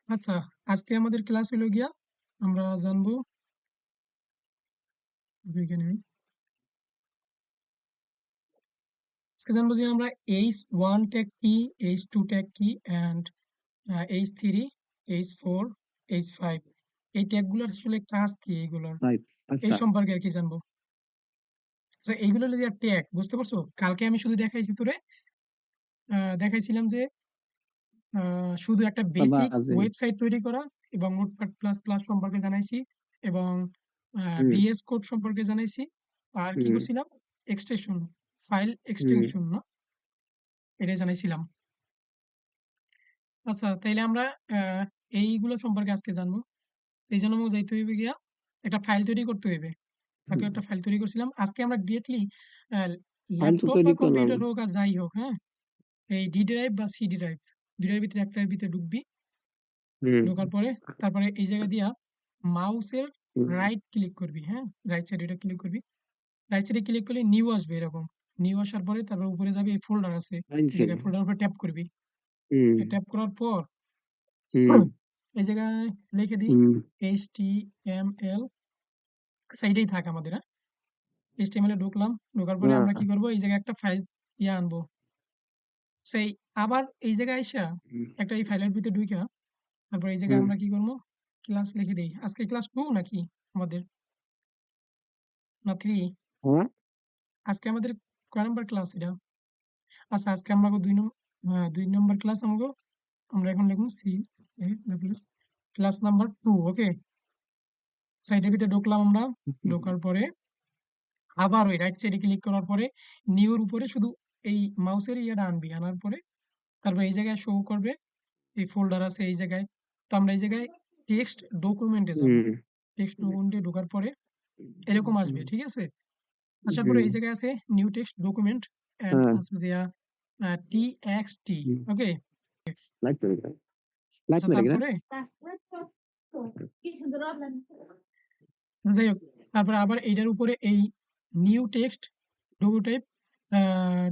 আচ্ছা, আজকে আমাদের ক্লাস হলো গিয়া আমরা জানবো বিজ্ঞানী আজকে জানবো যে আমরা H1 ট্যাগ কি, H2 ট্যাগ কি এন্ড H3, H4, H5 এই ট্যাগগুলোর আসলে কাজ কি এইগুলোর রাইট। এই আচ্ছা। সম্পর্কে আর কি জানবো। আচ্ছা, এইগুলো হলো যে ট্যাগ, বুঝতে পারছো? কালকে আমি শুধু দেখাইছি তোরে, দেখাইছিলাম যে শুধু একটা বেসিক বাজে। ওয়েবসাইট তৈরি করা এবং নোটপ্যাড প্লাস প্লাস সম্পর্কে জানাইছি এবং হুম, ভিএস কোড সম্পর্কে জানাইছি। আর কি হুম, করছিলাম? এক্সটেনশন, ফাইল হুম, এক্সটেনশন না, এটাই জানাইছিলাম। আচ্ছা, তাইলে আমরা এইগুলো সম্পর্কে আজকে জানবো। এই জন্য আমাকে যাইতে হইবে গিয়া একটা ফাইল তৈরি করতে হইবে। তাকে হুম। একটা ফাইল তৈরি করছিলাম। আজকে আমরা ডিরেক্টলি ফাইল তো ল্যাপটপ বা তৈরি করলাম। কম্পিউটার হোক আর যাই হোক, হ্যাঁ, এই ডি ড্রাইভ বা সি ড্রাইভ দুইটার ভিতরে একটার ভিতরে ঢুকবি। হুম, ঢোকার পরে তারপরে এই জায়গা দিয়া মাউসের হুম। রাইট ক্লিক করবি, হ্যাঁ, রাইট সাইডে এটা ক্লিক করবি। রাইট সাইডে ক্লিক করলে নিউ আসবে এরকম। নিউ আসার পরে তারপর উপরে যাবে, এই ফোল্ডার আছে, এই আনছেন। জায়গায় ফোল্ডার উপরে ট্যাপ করবি। হুম, ট্যাপ করার পর হুম, এই জায়গায় লিখে দিই হুম। HTML, সাইডেই থাক আমাদের, হ্যাঁ, HTML এ ঢুকলাম। ঢোকার পরে আমরা কি করব, এই জায়গায় একটা ফাইল আনবো। সেই আবার এই জায়গায় আইসা হুম। একটা এই ফাইলের ভিতরে ঢুইকা তারপর এই জায়গায় হুম। আমরা কি করবো, ক্লাস লিখে দেই। আজকে ক্লাস 2 নাকি আমাদের, না 3? হ্যাঁ? আজকে আমাদের কয় নাম্বার ক্লাস এটা? আচ্ছা, আজকে আমাকে 2 নম্বর ক্লাস আমাকে। আমরা এখন লিখবো সি এ প্লাস ক্লাস নাম্বার 2, ওকে। সাইডের ভিতরে ঢুকলাম আমরা। ঢোকার পরে আবার ওই রাইট সাইডে ক্লিক করার পরে নিউর উপরে শুধু এই মাউসের ইয়েটা আনবি, আনার পরে তারপর এই জায়গায় শো করবে, এই ফোল্ডার আছে এই জায়গায়। তো আমরা এই জায়গায় টেক্সট ডকুমেন্টে যাব। হুম, টেক্সট ডকুমেন্টে ঢোকার পরে এরকম আসবে, ঠিক আছে? আসার পরে হুম। এই জায়গায় আছে নিউ টেক্সট ডকুমেন্ট এন্ড হ্যাঁ। আছে যে টিএক্সটি, হুম। ওকে। লাইক করে দাও। লাইক আচ্ছা, মেরে গেলে? তারপরে যাই হোক, তারপরে আবার এইটার উপরে এই new text docu type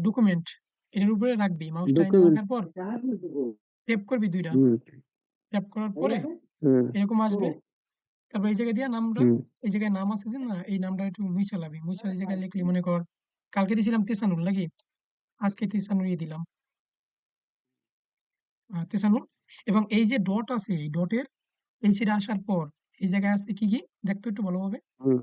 document এটার উপরে রাখবি, মাউসটা এনে ডকুমেন্ট। রাখার পর ট্যাপ করবি দুইটা। হুম, ট্যাপ করার পরে হুম, এরকম আসবে। তারপর এই জায়গায় দিয়া নামটা, হুম। এই জায়গায় নাম আছে যে না, এই নামটা একটু মুছে লাবি। মুছে এই জায়গায় লিখলি, মনে কর কালকে দিয়েছিলাম তেসানুল নাকি, আজকে তেসানুরই দিলাম, তেসানুল। এবং এই যে ডট আছে, এই ডটের এই সাইডে আসার পর এই জায়গায় আছে কি কি দেখতো একটু ভালোভাবে। হুম,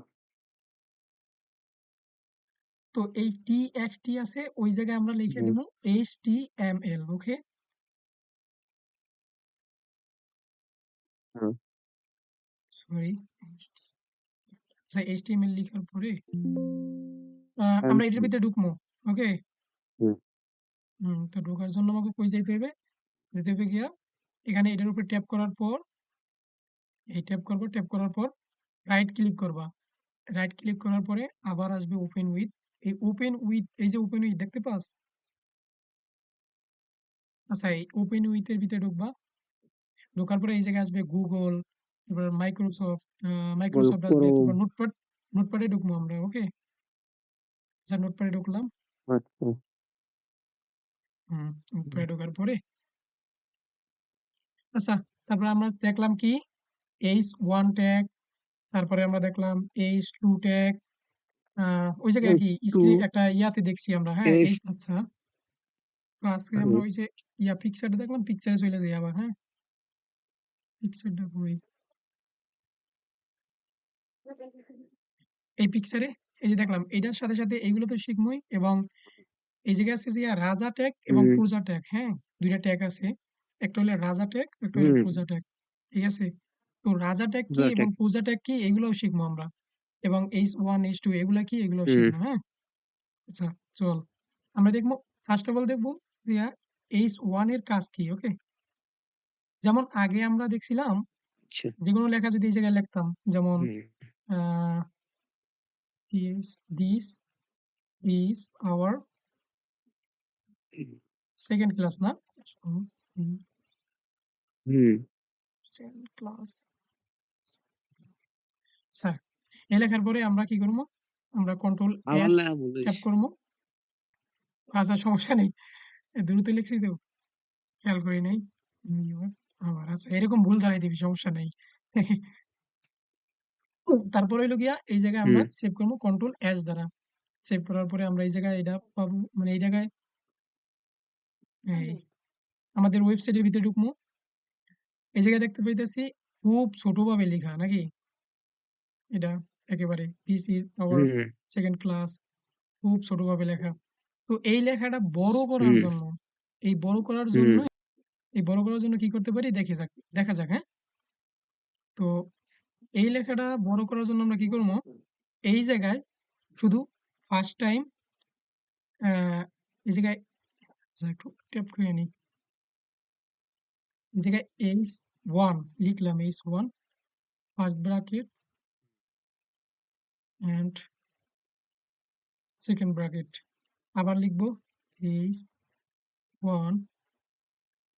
তো এই টিএক্সটি আছে, ওই জায়গায় আমরা লিখে হুম, দেব HTML, ওকে। হুম। সরি, আচ্ছা, HTML লিখার পরে আমরা এটার হুম, ভিতরে ঢুকবো, ওকে। হুম, তো ঢোকার জন্য আমাকে কই যাইতে হবে? যেতে হবে গিয়া এখানে এটার উপর ট্যাপ করার পর, এই ট্যাপ করবো, ট্যাপ করার পর রাইট ক্লিক করবা। রাইট ক্লিক করার পরে আবার আসবে ওপেন উইথ। এই ওপেন উইথ, এই যে ওপেন উইথ দেখতে পাস? আচ্ছা, এই ওপেন উইথ এর ভিতরে ঢুকবা। ঢোকার পরে এই জায়গায় আসবে গুগল, এবার মাইক্রোসফট, বলো মাইক্রোসফট আসবে, করো। তারপর নোটপ্যাড। নোটপ্যাডে ঢুকবো আমরা, ওকে। আচ্ছা, নোটপ্যাডে ঢুকলাম। আচ্ছা। নোটপ্যাডে ঢোকার পরে আচ্ছা, তারপরে আমরা দেখলাম কি H1 ট্যাগ, তারপরে আমরা দেখলাম H2 ট্যাগ, ওই জায়গায় আর কি একটু স্ক্রিন একটা ইয়াতে দেখছি আমরা, হ্যাঁ, এস। আচ্ছা। তো আজকে আমরা ওই যে পিকচারটা দেখলাম, পিকচারে চলে যাই আবার, হ্যাঁ, পিকচারটা কই, এই পিকচারে এই যে দেখলাম, এটার সাথে সাথে এইগুলো তো শিখবই। এবং এই জায়গায় আছে যে রাজা ট্যাগ এবং হুম, প্রজা ট্যাগ, হ্যাঁ, দুইটা ট্যাগ আছে। একটা হলো রাজা ট্যাগ, একটা হলো হুম। প্রজা ট্যাগ, ঠিক আছে? তো রাজা ট্যাগ কি এবং প্রোডাক্ট। প্রজা ট্যাগ কি এগুলোও শিখবো আমরা। এবং H1 H2 এগুলা কি এগুলোও হুম, শিখবো, হ্যাঁ। আচ্ছা, চল আমরা দেখবো। ফার্স্ট অফ অল দেখবো যে H1 এর কাজ কি, ওকে। যেমন আগে আমরা দেখছিলাম আচ্ছা। যেকোনো লেখা যদি এই জায়গায় লিখতাম, যেমন hmm, ah this is our second class, না? হুম। Second class, sir. এ লেখার পরে আমরা কি করবো? আমরা কন্ট্রোল আবার এস লেখা বলিস। ট্যাপ করবো। আচ্ছা, সমস্যা নেই, দ্রুত লিখছি তো, খেয়াল করি নাই। আচ্ছা এরকম ভুল দাঁড়াই দিবি, সমস্যা নেই। তারপর হইলো গিয়া এই জায়গায় আমরা হুম সেভ করবো কন্ট্রোল এস দ্বারা। সেভ করার পরে আমরা এই জায়গায় এটা পাবো, মানে এই জায়গায় এই আমাদের ওয়েবসাইটের ভিতরে ঢুকবো। এই জায়গায় দেখতে পাইতেছি খুব ছোটভাবে লেখা নাকি, এটা একেবারে this is hour hmm second class, খুব ছোটভাবে লেখা। তো এই লেখাটা বড় করার হুম জন্য, এই বড় করার জন্য, হুম এই বড় করার জন্য কি করতে পারি দেখা যাক, হ্যাঁ। তো এই লেখাটা বড় করার জন্য আমরা কি করবো, এই জায়গায় শুধু ফার্স্ট টাইম এই জায়গায়, আচ্ছা একটু ট্যাপ করে নিই, এই জায়গায় H1 লিখলাম, H1 first bracket and second bracket, আবার লিখবো H1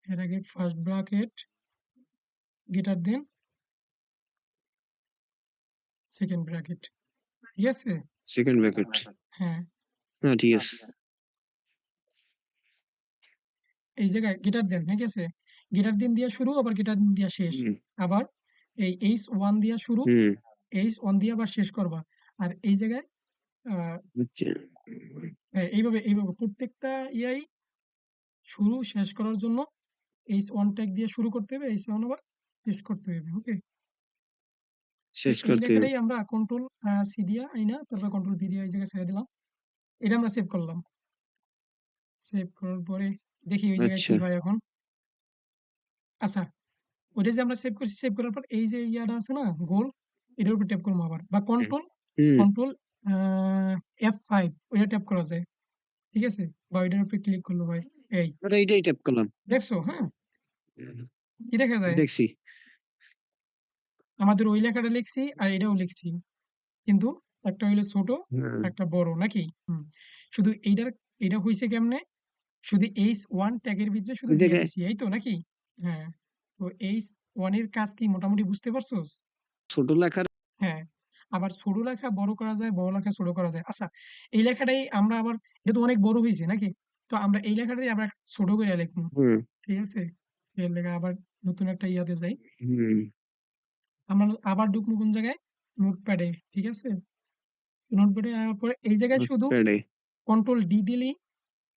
এর আগে first bracket greater than second bracket, ঠিক আছে। Second bracket. হ্যাঁ, হ্যাঁ ঠিক আছে। এই জায়গায় গ্রেটার দেন, ঠিক আছে, গ্রেটার দেন দিয়া শুরু, আবার গ্রেটার দেন দিয়া শেষ, হুম আবার এই H1 দিয়া শুরু, হুম H1 দিয়ে আবার শেষ করবা। আর এই জায়গায় আহ, আচ্ছা এইভাবে এইভাবে প্রত্যেকটা ইয়াই শুরু শেষ করার জন্য H1 ট্যাগ দিয়ে শুরু করতে হবে, H1 আবার শেষ করতে হবে, ওকে। তো শেষ এই করতে হবে। লেখাটাই আমরা কন্ট্রোল সি দিয়া আইনা তারপর কন্ট্রোল বি দিয়ে এই জায়গায় ছেড়ে দিলাম, এটা আমরা সেভ করলাম। সেভ করার পরে দেখি ওই জায়গায় আচ্ছা কি হয় এখন। আচ্ছা, ওইটা যে আমরা সেভ করছি, সেভ করার পর এই যে ইয়াটা আছে না গোল, এটার উপর ট্যাপ করবো আবার, বা হুম কন্ট্রোল হুম কন্ট্রোল F5 ওইটা ট্যাপ করা যায়, ঠিক আছে, বা ওইটার উপরে ক্লিক করলো ভাই, এই ওটা এইটাই ট্যাপ করলাম। দেখছো, হ্যাঁ, কি দেখা যায়, দেখছি। আমাদের ওই লেখাটা লিখছি আর এটাও লিখছি, কিন্তু একটা হইলো ছোট, হুম একটা বড় নাকি। শুধু এইটা হইছে কেমনে, শুধু H1 ট্যাগের ভিতরে শুধু ওই দিয়ে জায়গায় দিছি, এই তো নাকি। হ্যাঁ, তো H1 এর কাজ কি মোটামুটি বুঝতে পারছোস। ছোট লেখার। হ্যাঁ, আবার ছোট লেখা বড় করা যায়, বড় লেখা ছোট করা যায়। আচ্ছা, এই লেখাটাই আমরা আবার, এটা তো অনেক বড় হয়েছে নাকি, তো আমরা এই লেখাটাই আবার ছোট করে লিখবো, হুম ঠিক আছে। এর লেখা আবার নতুন একটা ইয়াতে যাই, হুম আমরা আবার ঢুকবো কোন জায়গায়, নোটপ্যাডে, ঠিক আছে। নোটপ্যাডে আসার পরে এই জায়গায় শুধু নোটপ্যাডে। কন্ট্রোল ডি দিলেই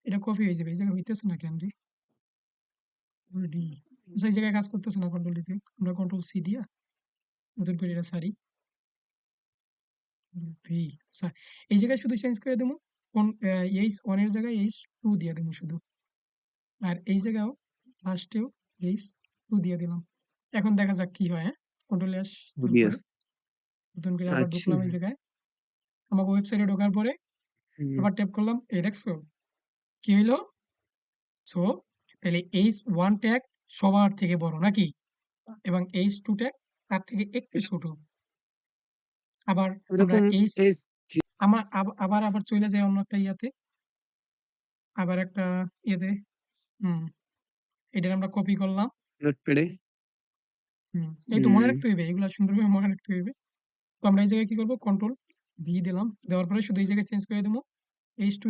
এটা কপি হয়ে যাবে, এই জায়গায় হইতেছে না কেন রে, ডি, আচ্ছা এই জায়গায় কাজ করতেছে না কন্ট্রোল ডিতে, আমরা কন্ট্রোল সি দিয়া নতুন করে এটা সারি, ভি, আচ্ছা এই জায়গায় শুধু চেঞ্জ করে দেবো, কোন H1 এর জায়গায় H2 দিয়ে দেবো শুধু, আর এই জায়গাও ফার্স্টেও H2 দিয়ে দিলাম। এখন দেখা যাক কি হয়, হ্যাঁ, কন্ট্রোল এস, ওডিয়া। তারপরে নতুন করে আবার আচ্ছা। ঢুকলাম এই জায়গায়, আমাকে ওয়েবসাইটে ঢোকার পরে হুম আবার ট্যাপ করলাম, এই দেখছো কি হইলো। সো তাহলে H1 ট্যাগ সবার থেকে বড় নাকি, এবং H2 ট্যাগ তার থেকে একটু ছোট। আবার আমরা এরকম। এই আবার আবার চলে যাই অন্য একটা ইয়াতে, আবার একটা ইয়েতে, হুম, এটা আমরা কপি করলাম। নোটপ্যাডে। এই তো মনে হুম রাখতে হইবে, এগুলা সুন্দরভাবে মনে রাখতে হইবে। তো আমরা এই জায়গায় কি করবো, কন্ট্রোল ভি দিলাম, দেওয়ার পরে শুধু এই জায়গায় চেঞ্জ করে দেবো, H2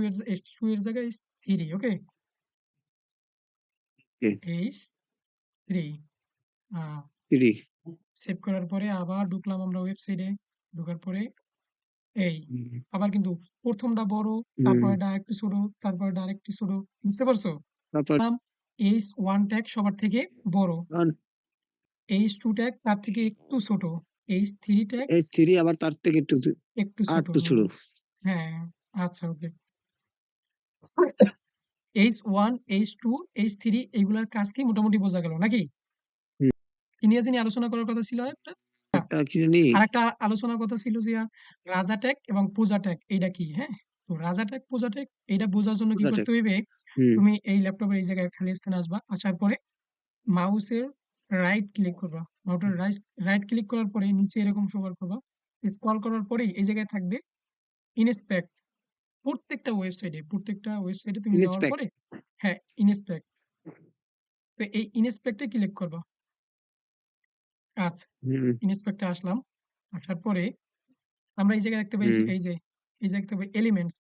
এর জায়গায় H3, ওকে, ওকে। H3। থ্রি। সেভ করার পরে আবার ঢুকলাম আমরা ওয়েবসাইটে, ঢোকার পরে এই হুম আবার কিন্তু প্রথমটা বড়, হুম। তারপরে আরেকটু ছোট, তারপরে আরেকটু ছোট, বুঝতে পারছো। তারপর H1 ট্যাগ সবার থেকে বড়, আর H2 ট্যাগ তার থেকে একটু ছোট, H3 ট্যাগ এই থ্রি আবার তার থেকে একটু একটু আর ছোট, একটু ছোট। হ্যাঁ, আচ্ছা ওকে। H1 H2 H3 এইগুলার কাজ কি মোটামুটি বোঝা গেল নাকি, হুম। কি নিয়ে জানি আলোচনা করার কথা ছিল একটা, একটা কি জানি। আরেকটা আলোচনার কথা ছিল যে রাজা ট্যাগ এবং পূজা ট্যাগ এইটা কি, হ্যাঁ। তো রাজা ট্যাগ পূজা ট্যাগ এইটা বোঝার জন্য কি ওটা করতে ঠিক। হইবে, হুম তুমি এই ল্যাপটপের এই জায়গায় খালি স্থানে আসবা, আসার পরে মাউসের রাইট ক্লিক করবা, মাউসের রাইট ক্লিক করার পরে নিচে এরকম স্ক্রল করবা, স্ক্রল করার পরেই এই জায়গায় থাকবে ইনস্পেক্ট, প্রত্যেকটা ওয়েবসাইটে তুমি যাওয়ার ইনস্পেক্ট। পরে, হ্যাঁ, ইনস্পেক্ট, তো এই ইনস্পেক্টে ক্লিক করবা। আচ্ছা, হুম ইনস্পেক্টে আসলাম, আসার পরে আমরা এই জায়গায় দেখতে পাইছি, হুম। এই যে দেখতে পাই এলিমেন্টস,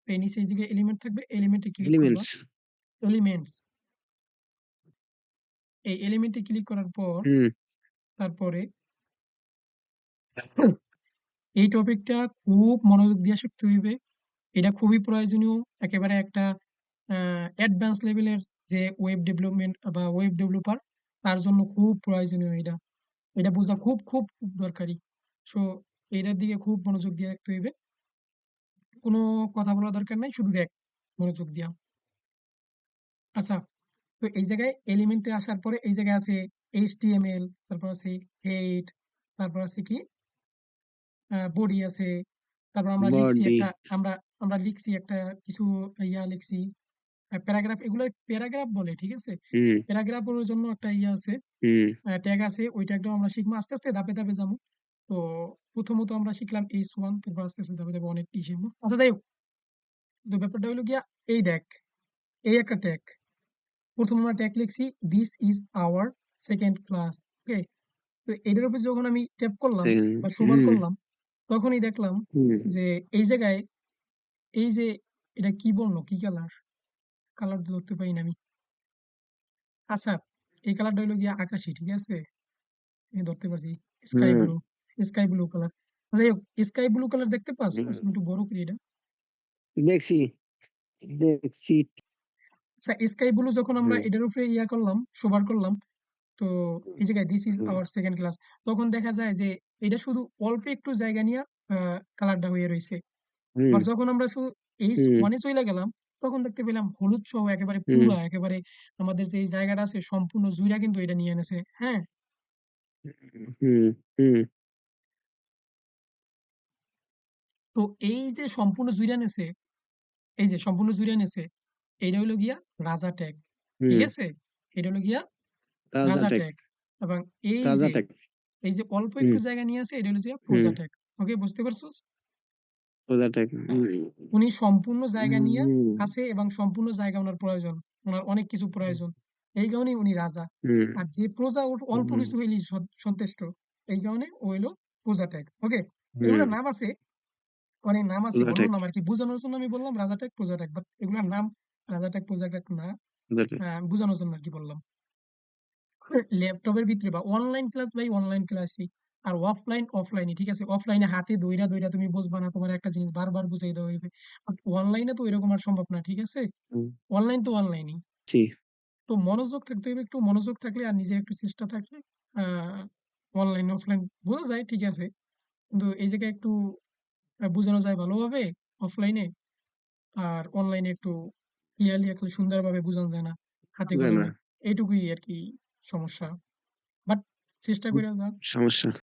এই নিচে এই জায়গায় এলিমেন্ট থাকবে, এলিমেন্টে ক্লিক করবা, এলিমেন্টস। এলিমেন্টস, এই এলিমেন্টে ক্লিক করার পর হুম। তারপরে এই টপিকটা খুব মনোযোগ দিয়ে শিখতে হইবে। এটা খুবই প্রয়োজনীয়। একেবারে একটা অ্যাডভান্স লেভেলের যে ওয়েব ডেভেলপমেন্ট বা ওয়েব ডেভেলপার তার জন্য খুব প্রয়োজনীয় এটা। এটা বোঝা খুব, খুব, খুব দরকারি। সো এইটার দিকে খুব মনোযোগ দিয়ে রাখতে হইবে। কোনো কথা বলার দরকার নাই, শুধু দেখ মনোযোগ দিয়া। আচ্ছা, তো এই জায়গায় এলিমেন্টে আসার পরে এই জায়গায় আছে HTML, তারপর আছে হেড, তারপর আছে কি বডি আছে, তারপর আমরা লিখছি বডি। একটা আমরা আমরা লিখছি একটা কিছু লিখছি প্যারাগ্রাফ, এগুলো প্যারাগ্রাফ বলে, ঠিক আছে? হুম। প্যারাগ্রাফের জন্য একটা আছে, হুম। ট্যাগ আছে, ওই ট্যাগটাও আমরা শিখবো আস্তে আস্তে ধাপে ধাপে যাবো। তো প্রথমত আমরা শিখলাম H1, তারপর আস্তে আস্তে ধাপে ধাপে অনেকটি শিখবো। আচ্ছা যাই হোক, তো ব্যাপারটা হলো গিয়া এই দেখ, এই একটা ট্যাগ। প্রথম আমরা ট্যাগ লিখছি this is our second class, okay? তো এটার উপর যখন আমি ট্যাপ করলাম সেকেন্ড। বা শোবার হুম। করলাম, তখনই দেখলাম হুম। যে এই জায়গায় এই যে এটা কি বললো, কি কালার, কালার ধরতে পারি না আমি। আচ্ছা, এই কালারটা হলো গিয়া আকাশি, ঠিক আছে? এই ধরতে পারছি, স্কাই হুম। Blue, sky blue colour. যাই হোক, স্কাই ব্লু কালার দেখতে পাস? হুম। আচ্ছা, আমি একটু বড় করি এটা। দেখছি, দেখছি। আচ্ছা, স্কাই ব্লু যখন আমরা হুম। এটার উপরে করলাম, শোবার করলাম, তো এই জায়গায় this is hmm. Our second class, তখন দেখা যায় যে এটা শুধু অল্প একটু জায়গা নিয়ে কালারটা হয়ে রয়েছে। হুম। আবার যখন আমরা শুধু এইচ হুম। ওয়ানে চলে গেলাম, তখন দেখতে পেলাম হলুদ সহ একেবারে হুম। পুরা একেবারে আমাদের যে এই জায়গাটা আছে সম্পূর্ণ জুইরা কিন্তু এটা নিয়ে এনেছে, হ্যাঁ? হুম। হুম। তো এই যে সম্পূর্ণ জুইরা নেছে, এই যে সম্পূর্ণ জুইরা নেছে, এইটা হলো গিয়া রাজা ট্যাগ, ঠিক হুম। আছে? এটা হলো গিয়া রাজা রাজা টেক। ট্যাগ। এবং এই রাজা যে টেক। এই যে অল্প হুম। একটু জায়গা নিয়ে আছে, এটা হলো গিয়া হুম। প্রজা ট্যাগ। ওকে, বুঝতে পারছস? রাজা টেক। হ্যাঁ, হুম। উনি সম্পূর্ণ জায়গা নিয়ে হুম। আছে এবং সম্পূর্ণ জায়গা ওনার প্রয়োজন, ওনার অনেক কিছু প্রয়োজন, এই কারণেই উনি রাজা। হুম। আর যে প্রজা ওর অল্প হুম। কিছু হইলেই সন্তুষ্ট, এই কারণে ও হইলো প্রজা ট্যাগ, ওকে? হুম। এগুলোর নাম আছে, অনেক নাম আছে, রাজা অন্য টেক। নাম আর কি, বোঝানোর জন্য আমি বললাম রাজা ট্যাগ প্রজা ট্যাগ, বাট এগুলোর নাম রাজা ট্যাগ প্রজা ট্যাগ না, রাজা টেক। বোঝানোর জন্য আর কি বললাম। ল্যাপটপের ভিতরে বা অনলাইন ক্লাস ভাই অনলাইন ক্লাসই, আর অফলাইন অফলাইনই, ঠিক আছে? অফলাইনে হাতে দইরা দইরা তুমি বুঝবা না, তোমার একটা জিনিস বারবার বুঝাই দেওয়া হইবে। অনলাইনে তো এরকম আর সম্ভব না, ঠিক আছে? হুম। অনলাইন তো অনলাইনই। জি। তো মনোযোগ থাকতে হবে, একটু মনোযোগ থাকলে আর নিজের একটু চেষ্টা থাকলে আহ অনলাইন অফলাইন বোঝা যায়, ঠিক আছে? কিন্তু এই জায়গায় একটু বোঝানো যায় ভালোভাবে অফলাইনে, আর অনলাইনে একটু ক্লিয়ারলি একটু সুন্দরভাবে বোঝানো যায় না হাতে জানা। কলমে, এইটুকুই আর কি সমস্যা। বাট চেষ্টা হুম। করে যা। সমস্যা।